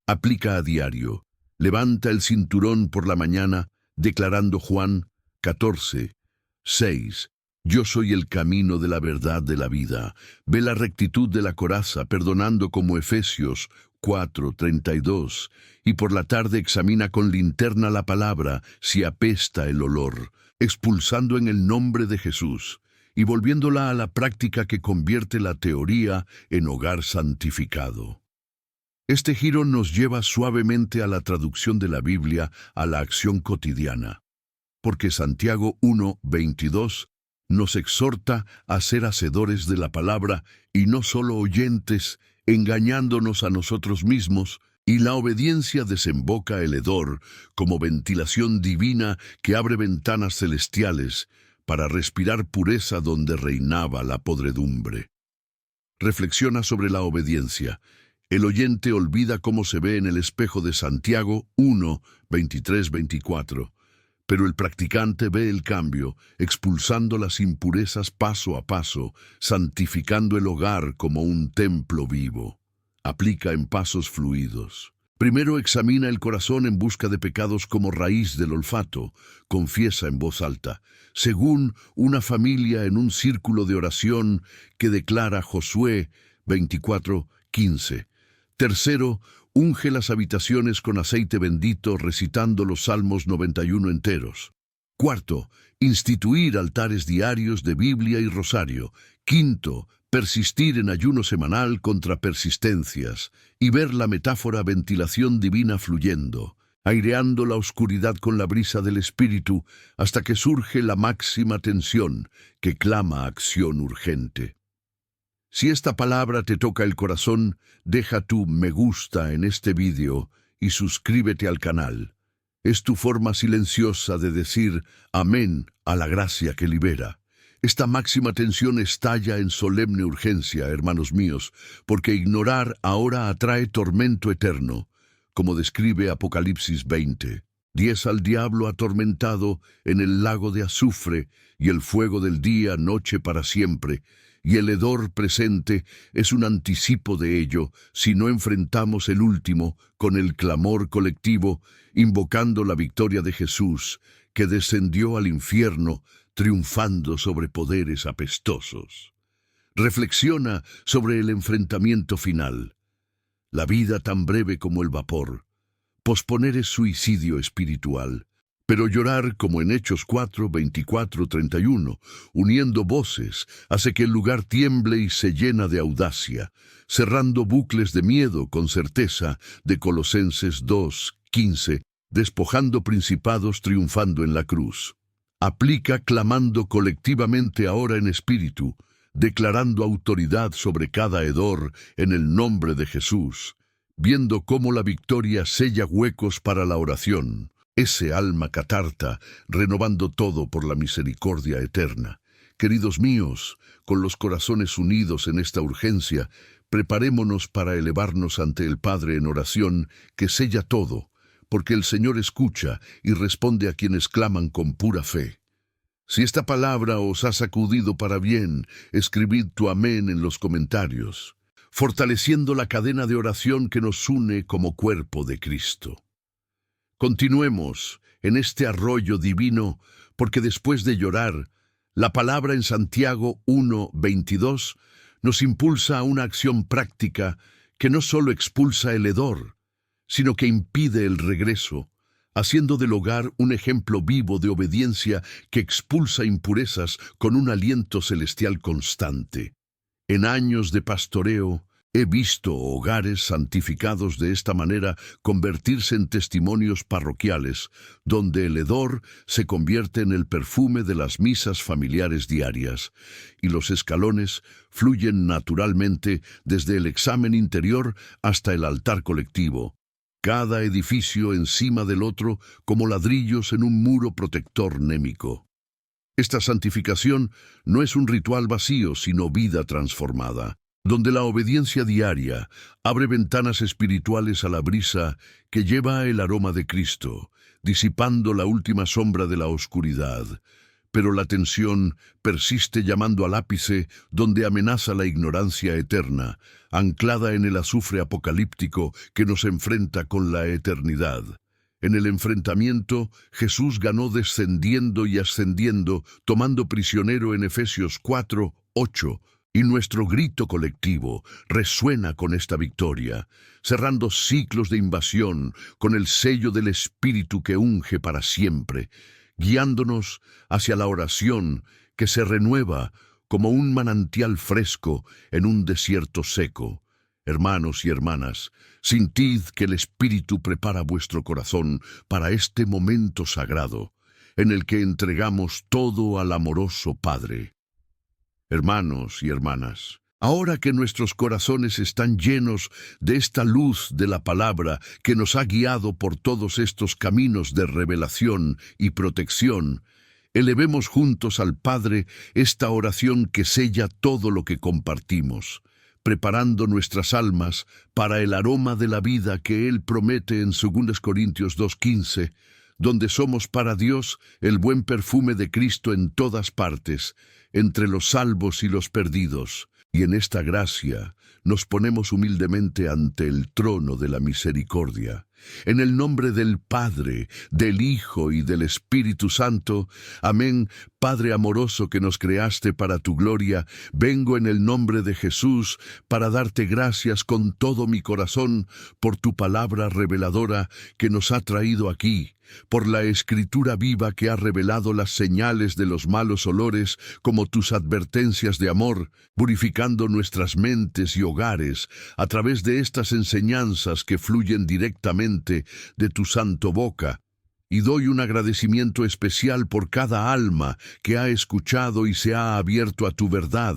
Aplica a diario. Levanta el cinturón por la mañana, declarando Juan 14:6. Yo soy el camino de la verdad de la vida. Ve la rectitud de la coraza, perdonando como Efesios 4:32. Y por la tarde examina con linterna la palabra, si apesta el olor, expulsando en el nombre de Jesús, y volviéndola a la práctica que convierte la teoría en hogar santificado. Este giro nos lleva suavemente a la traducción de la Biblia a la acción cotidiana, porque Santiago 1:22 nos exhorta a ser hacedores de la palabra y no solo oyentes, engañándonos a nosotros mismos, y la obediencia desemboca el hedor como ventilación divina que abre ventanas celestiales para respirar pureza donde reinaba la podredumbre. Reflexiona sobre la obediencia. El oyente olvida cómo se ve en el espejo de Santiago 1:23-24. Pero el practicante ve el cambio, expulsando las impurezas paso a paso, santificando el hogar como un templo vivo. Aplica en pasos fluidos. Primero examina el corazón en busca de pecados como raíz del olfato. Confiesa en voz alta, según una familia en un círculo de oración que declara Josué 24:15. Tercero, unge las habitaciones con aceite bendito recitando los Salmos 91 enteros. Cuarto, instituir altares diarios de Biblia y rosario. Quinto, persistir en ayuno semanal contra persistencias y ver la metáfora ventilación divina fluyendo, aireando la oscuridad con la brisa del Espíritu hasta que surge la máxima tensión que clama acción urgente. Si esta palabra te toca el corazón, deja tu me gusta en este vídeo y suscríbete al canal. Es tu forma silenciosa de decir amén a la gracia que libera. Esta máxima tensión estalla en solemne urgencia, hermanos míos, porque ignorar ahora atrae tormento eterno, como describe Apocalipsis 20. 10 al diablo atormentado en el lago de azufre y el fuego del día noche para siempre, y el hedor presente es un anticipo de ello si no enfrentamos el último con el clamor colectivo, invocando la victoria de Jesús, que descendió al infierno, triunfando sobre poderes apestosos. Reflexiona sobre el enfrentamiento final. La vida tan breve como el vapor. Posponer es suicidio espiritual. Pero llorar, como en Hechos 4, 24, 31, uniendo voces, hace que el lugar tiemble y se llena de audacia, cerrando bucles de miedo con certeza de Colosenses 2, 15, despojando principados, triunfando en la cruz. Aplica clamando colectivamente ahora en espíritu, declarando autoridad sobre cada hedor en el nombre de Jesús, viendo cómo la victoria sella huecos para la oración. Ese alma catarta, renovando todo por la misericordia eterna. Queridos míos, con los corazones unidos en esta urgencia, preparémonos para elevarnos ante el Padre en oración que sella todo, porque el Señor escucha y responde a quienes claman con pura fe. Si esta palabra os ha sacudido para bien, escribid tu amén en los comentarios, fortaleciendo la cadena de oración que nos une como cuerpo de Cristo. Continuemos en este arroyo divino, porque después de llorar, la palabra en Santiago 1:22 nos impulsa a una acción práctica que no solo expulsa el hedor, sino que impide el regreso, haciendo del hogar un ejemplo vivo de obediencia que expulsa impurezas con un aliento celestial constante. En años de pastoreo, he visto hogares santificados de esta manera convertirse en testimonios parroquiales, donde el hedor se convierte en el perfume de las misas familiares diarias, y los escalones fluyen naturalmente desde el examen interior hasta el altar colectivo, cada edificio encima del otro como ladrillos en un muro protector némico. Esta santificación no es un ritual vacío, sino vida transformada, donde la obediencia diaria abre ventanas espirituales a la brisa que lleva el aroma de Cristo, disipando la última sombra de la oscuridad. Pero la tensión persiste llamando al ápice donde amenaza la ignorancia eterna, anclada en el azufre apocalíptico que nos enfrenta con la eternidad. En el enfrentamiento, Jesús ganó descendiendo y ascendiendo, tomando prisionero en Efesios 4, 8, y nuestro grito colectivo resuena con esta victoria, cerrando ciclos de invasión con el sello del Espíritu que unge para siempre, guiándonos hacia la oración que se renueva como un manantial fresco en un desierto seco. Hermanos y hermanas, sintid que el Espíritu prepara vuestro corazón para este momento sagrado, en el que entregamos todo al amoroso Padre. Hermanos y hermanas, ahora que nuestros corazones están llenos de esta luz de la palabra que nos ha guiado por todos estos caminos de revelación y protección, elevemos juntos al Padre esta oración que sella todo lo que compartimos, preparando nuestras almas para el aroma de la vida que Él promete en 2 Corintios 2:15, donde somos para Dios el buen perfume de Cristo en todas partes, entre los salvos y los perdidos, y en esta gracia nos ponemos humildemente ante el trono de la misericordia. En el nombre del Padre, del Hijo y del Espíritu Santo. Amén. Padre amoroso que nos creaste para tu gloria, vengo en el nombre de Jesús para darte gracias con todo mi corazón por tu palabra reveladora que nos ha traído aquí, por la escritura viva que ha revelado las señales de los malos olores como tus advertencias de amor, purificando nuestras mentes y hogares a través de estas enseñanzas que fluyen directamente de tu santo boca. Y doy un agradecimiento especial por cada alma que ha escuchado y se ha abierto a tu verdad,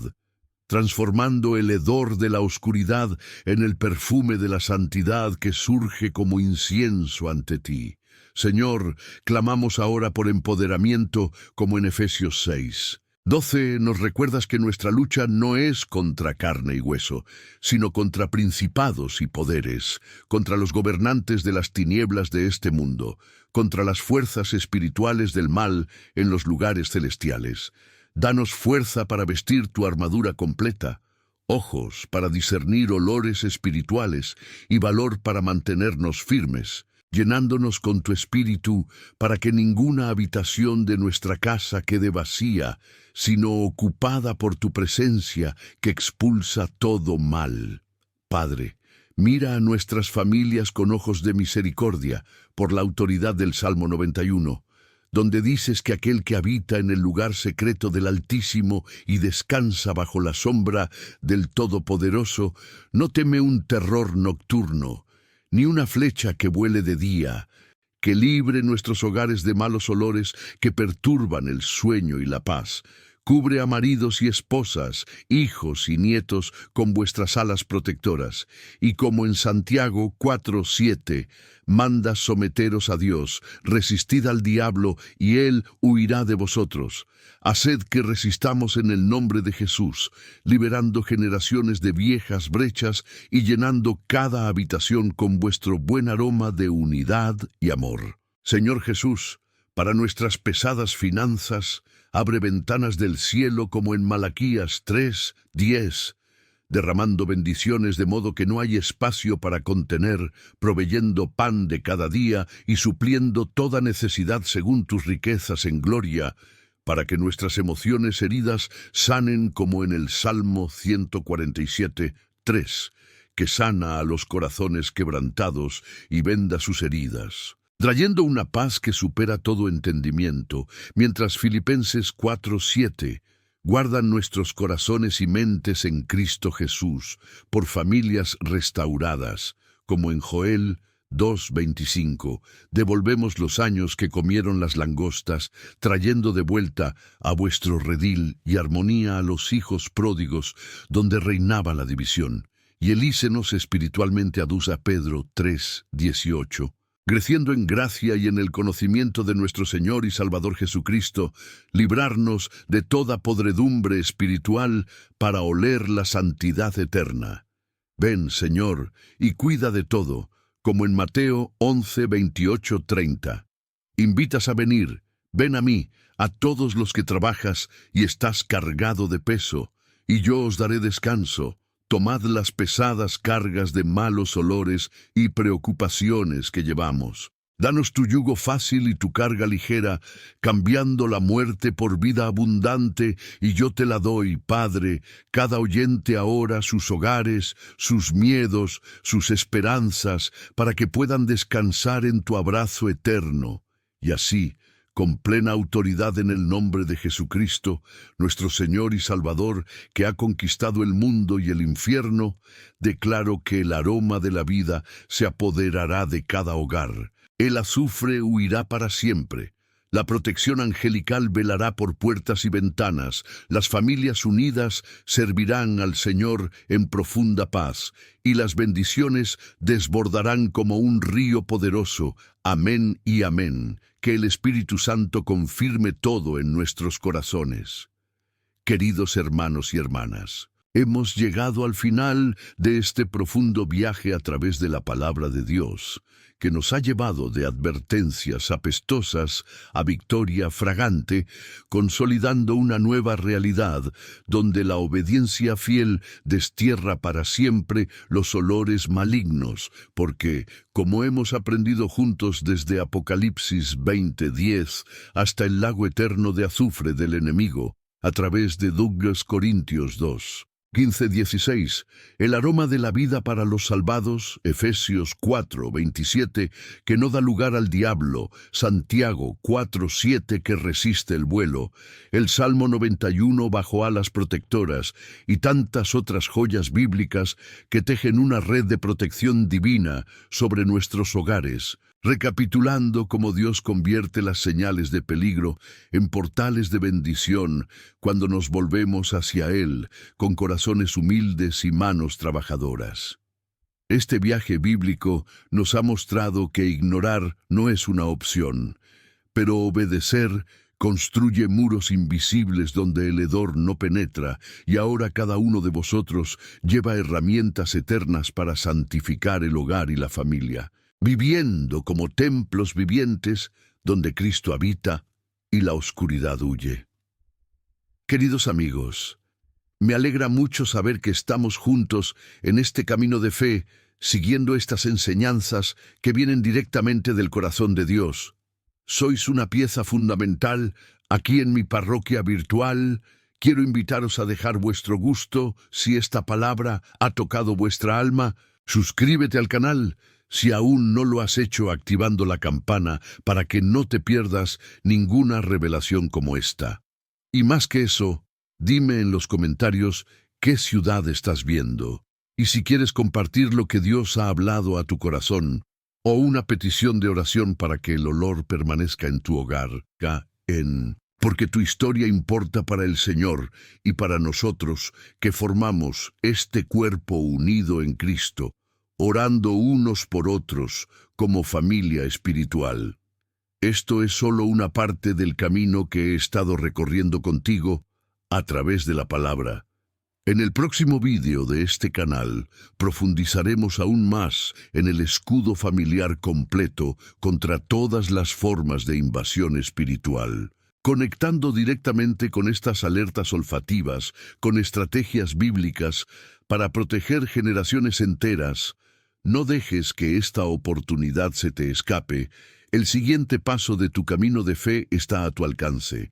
transformando el hedor de la oscuridad en el perfume de la santidad que surge como incienso ante ti. Señor, clamamos ahora por empoderamiento como en Efesios 6:12 nos recuerdas que nuestra lucha no es contra carne y hueso, sino contra principados y poderes, contra los gobernantes de las tinieblas de este mundo, contra las fuerzas espirituales del mal en los lugares celestiales. Danos fuerza para vestir tu armadura completa, ojos para discernir olores espirituales y valor para mantenernos firmes, llenándonos con tu espíritu para que ninguna habitación de nuestra casa quede vacía, sino ocupada por tu presencia que expulsa todo mal. Padre, mira a nuestras familias con ojos de misericordia por la autoridad del Salmo 91. donde dices que aquel que habita en el lugar secreto del Altísimo y descansa bajo la sombra del Todopoderoso, no teme un terror nocturno, ni una flecha que vuele de día, que libre nuestros hogares de malos olores que perturban el sueño y la paz. Cubre a maridos y esposas, hijos y nietos con vuestras alas protectoras. Y como en Santiago 4:7, manda someteros a Dios, resistid al diablo, y él huirá de vosotros. Haced que resistamos en el nombre de Jesús, liberando generaciones de viejas brechas y llenando cada habitación con vuestro buen aroma de unidad y amor. Señor Jesús, para nuestras pesadas finanzas, abre ventanas del cielo como en Malaquías 3:10, derramando bendiciones de modo que no hay espacio para contener, proveyendo pan de cada día y supliendo toda necesidad según tus riquezas en gloria, para que nuestras emociones heridas sanen como en el Salmo 147:3, que sana a los corazones quebrantados y venda sus heridas, trayendo una paz que supera todo entendimiento, mientras Filipenses 4:7 guardan nuestros corazones y mentes en Cristo Jesús, por familias restauradas, como en Joel 2:25, devolvemos los años que comieron las langostas, trayendo de vuelta a vuestro redil y armonía a los hijos pródigos, donde reinaba la división. Y elícenos espiritualmente adusa Pedro 3:18. Creciendo en gracia y en el conocimiento de nuestro Señor y Salvador Jesucristo, librarnos de toda podredumbre espiritual para oler la santidad eterna. Ven, Señor, y cuida de todo, como en Mateo 11:28-30. Invitas a venir, ven a mí, a todos los que trabajas y estás cargado de peso, y yo os daré descanso. Tomad las pesadas cargas de malos olores y preocupaciones que llevamos. Danos tu yugo fácil y tu carga ligera, cambiando la muerte por vida abundante, y yo te la doy, Padre, cada oyente ahora sus hogares, sus miedos, sus esperanzas, para que puedan descansar en tu abrazo eterno. Y así, con plena autoridad en el nombre de Jesucristo, nuestro Señor y Salvador, que ha conquistado el mundo y el infierno, declaro que el aroma de la vida se apoderará de cada hogar. El azufre huirá para siempre. La protección angelical velará por puertas y ventanas. Las familias unidas servirán al Señor en profunda paz, y las bendiciones desbordarán como un río poderoso. Amén y amén. Que el Espíritu Santo confirme todo en nuestros corazones. Queridos hermanos y hermanas, hemos llegado al final de este profundo viaje a través de la palabra de Dios, que nos ha llevado de advertencias apestosas a victoria fragante, consolidando una nueva realidad donde la obediencia fiel destierra para siempre los olores malignos, porque, como hemos aprendido juntos desde Apocalipsis 20:10 hasta el lago eterno de azufre del enemigo, a través de Douglas Corintios 2:15-16, el aroma de la vida para los salvados, Efesios 4:27, que no da lugar al diablo, Santiago 4:7, que resiste el vuelo, el Salmo 91 bajo alas protectoras, y tantas otras joyas bíblicas que tejen una red de protección divina sobre nuestros hogares, recapitulando cómo Dios convierte las señales de peligro en portales de bendición cuando nos volvemos hacia Él con corazones humildes y manos trabajadoras. Este viaje bíblico nos ha mostrado que ignorar no es una opción, pero obedecer construye muros invisibles donde el hedor no penetra, y ahora cada uno de vosotros lleva herramientas eternas para santificar el hogar y la familia, viviendo como templos vivientes donde Cristo habita y la oscuridad huye. Queridos amigos, me alegra mucho saber que estamos juntos en este camino de fe, siguiendo estas enseñanzas que vienen directamente del corazón de Dios. Sois una pieza fundamental aquí en mi parroquia virtual. Quiero invitaros a dejar vuestro gusto si esta palabra ha tocado vuestra alma. Suscríbete al canal, si aún no lo has hecho activando la campana para que no te pierdas ninguna revelación como esta. Y más que eso, dime en los comentarios qué ciudad estás viendo. Y si quieres compartir lo que Dios ha hablado a tu corazón, o una petición de oración para que el olor permanezca en tu hogar, porque tu historia importa para el Señor y para nosotros que formamos este cuerpo unido en Cristo, orando unos por otros como familia espiritual. Esto es solo una parte del camino que he estado recorriendo contigo a través de la palabra. En el próximo vídeo de este canal profundizaremos aún más en el escudo familiar completo contra todas las formas de invasión espiritual, conectando directamente con estas alertas olfativas, con estrategias bíblicas para proteger generaciones enteras. No dejes que esta oportunidad se te escape. El siguiente paso de tu camino de fe está a tu alcance.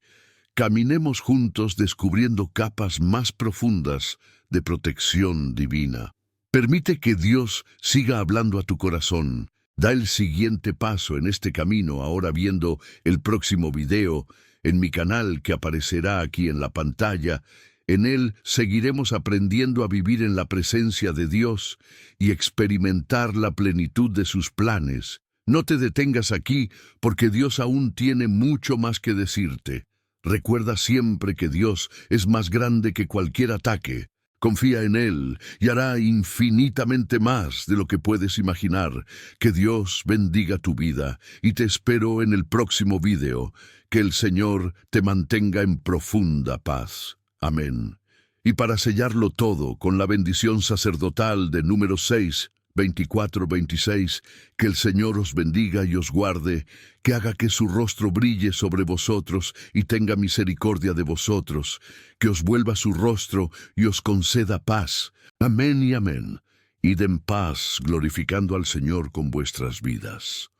Caminemos juntos descubriendo capas más profundas de protección divina. Permite que Dios siga hablando a tu corazón. Da el siguiente paso en este camino ahora viendo el próximo video en mi canal que aparecerá aquí en la pantalla. En él seguiremos aprendiendo a vivir en la presencia de Dios y experimentar la plenitud de sus planes. No te detengas aquí porque Dios aún tiene mucho más que decirte. Recuerda siempre que Dios es más grande que cualquier ataque. Confía en Él y hará infinitamente más de lo que puedes imaginar. Que Dios bendiga tu vida y te espero en el próximo video. Que el Señor te mantenga en profunda paz. Amén. Y para sellarlo todo con la bendición sacerdotal de Números 6, 24-26, que el Señor os bendiga y os guarde, que haga que su rostro brille sobre vosotros y tenga misericordia de vosotros, que os vuelva su rostro y os conceda paz. Amén y amén. Id en paz, glorificando al Señor con vuestras vidas.